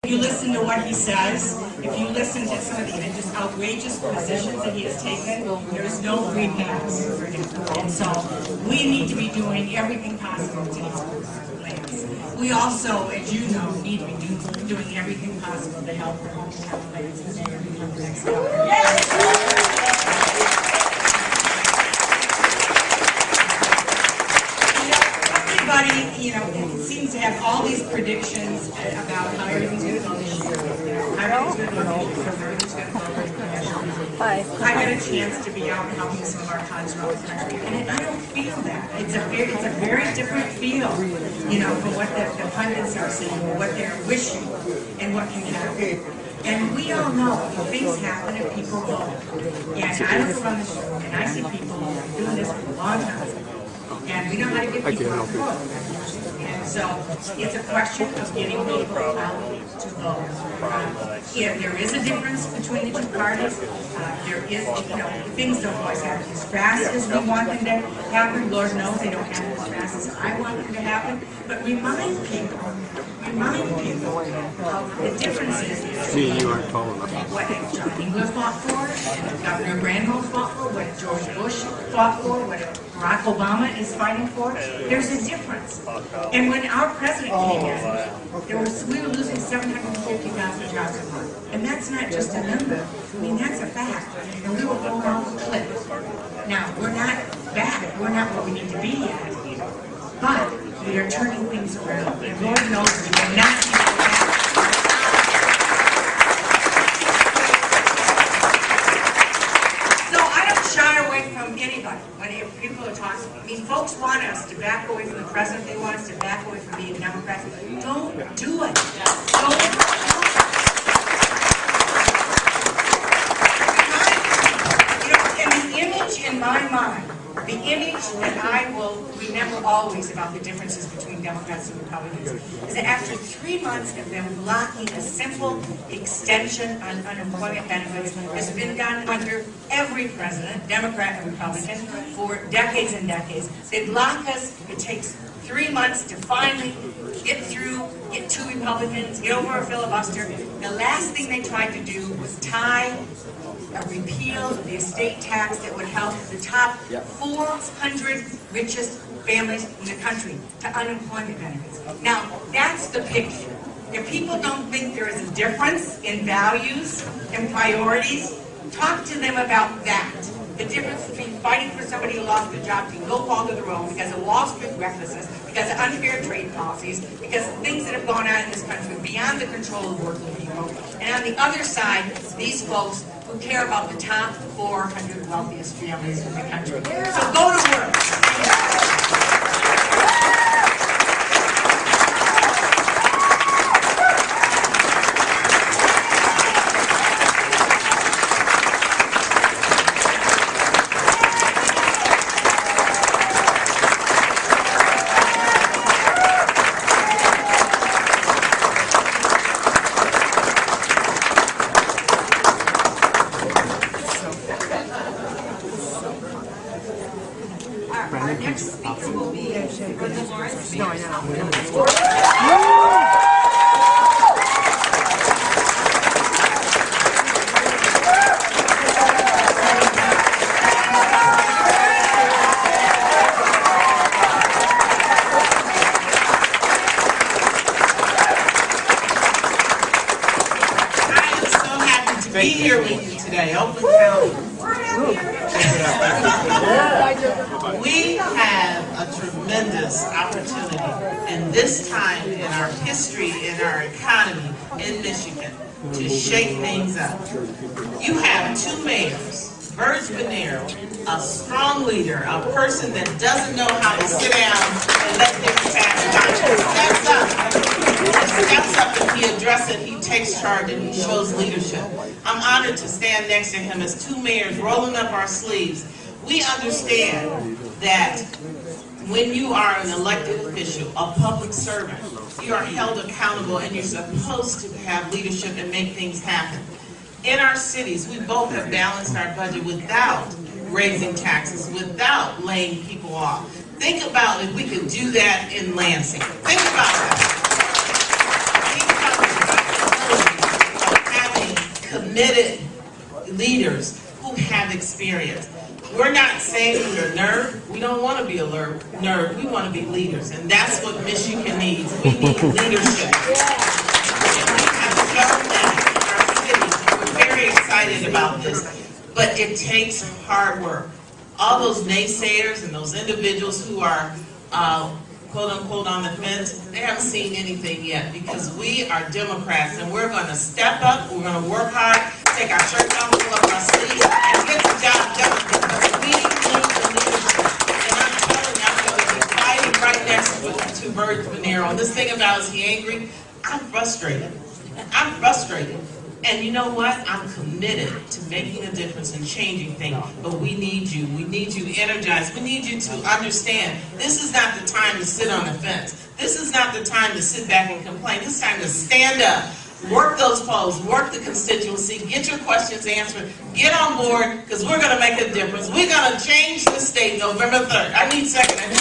you listen to what he says, if you listen to some of the just outrageous positions that he has taken, there's no free pass for him. And so we need to be doing everything possible to help Lance. We also, as you know, need to be doing everything possible to help the hometown Lance as mayor become the next governor. Everybody, seems to have all these predictions about how everything's going to go this year. How everything's going to go this year. Everything's going to go this year. I got a chance to be out helping some of our cons around the country, and I don't feel that. It's a very different feel, for what the pundits are saying, or what they're wishing, and what can happen. And we all know things happen and people go. And I look around the show, and I see people doing this for a long time. And we know how to get people out the road. And so it's a question of getting people out to vote. If there is a difference between the two parties, there is, things don't always happen as fast as we want them to happen. Lord knows they don't happen as fast as I want them to happen. But remind people of the differences. See, you aren't tall enough. What John Engler fought for, what Governor Granholm fought for, what George Bush fought for, what Barack Obama is fighting for. There's a difference. And when our president came in, we were losing 750,000 jobs a month. And that's not just a number. I mean, that's a fact. And we were going off the cliff. Now, we're not back. We're not where we need to be yet. But we are turning things around. And Lord knows we will not be back. Anybody, when people are talking, folks want us to back away from the president, they want us to back away from being Democrats. Don't do it. Don't do it. And the image in my mind, the image that I will remember always about the differences between Democrats and Republicans is that after 3 months of them blocking a simple extension on unemployment benefits has been done under every president, Democrat and Republican, for decades and decades. They block us. It takes 3 months to finally get through, get two Republicans, get over a filibuster. The last thing they tried to do was tie a repeal of the estate tax that would help the top 400 richest families in the country to unemployment benefits. Now, that's the picture. If people don't think there is a difference in values and priorities, talk to them about that. The difference between fighting for somebody who lost their job to no fault of their own because of Wall Street recklessness, because of unfair trade policies, because of things that have gone on in this country beyond the control of working people. And on the other side, these folks who care about the top 400 wealthiest families in the country. So go to work. Our next speaker will be Lance Enderle. No, I know. Be here with you today, Oakland County. We have a tremendous opportunity in this time in our history, in our economy in Michigan to shake things up. You have two mayors, Burge Bonero, a strong leader, a person that doesn't know how to sit down and let things pass by. Steps up and he addresses it, he takes charge and he shows leadership. I'm honored to stand next to him as two mayors rolling up our sleeves. We understand that when you are an elected official, a public servant, you are held accountable and you're supposed to have leadership and make things happen. In our cities, we both have balanced our budget without raising taxes, without laying people off. Think about if we could do that in Lansing. Think about that. committed leaders who have experience. We're not saying we're a nerd. We don't want to be a nerd. We want to be leaders. And that's what Michigan needs. We need leadership. And we have shown that in our city. We're very excited about this. But it takes hard work. All those naysayers and those individuals who are quote unquote on the fence, they haven't seen anything yet, because we are Democrats and we're going to step up, we're going to work hard, take our shirts off, pull up our sleeves, and get the job done, because we need the leadership. And I'm telling you, I'm going to be fighting right next to Bird Venero. And this thing about is he angry? I'm frustrated. I'm frustrated. And you know what? I'm committed to making a difference and changing things. But we need you. We need you energized. We need you to understand this is not the time to sit on the fence. This is not the time to sit back and complain. This is time to stand up, work those polls, work the constituency, get your questions answered, get on board, because we're going to make a difference. We're going to change the state November 3rd. I need second.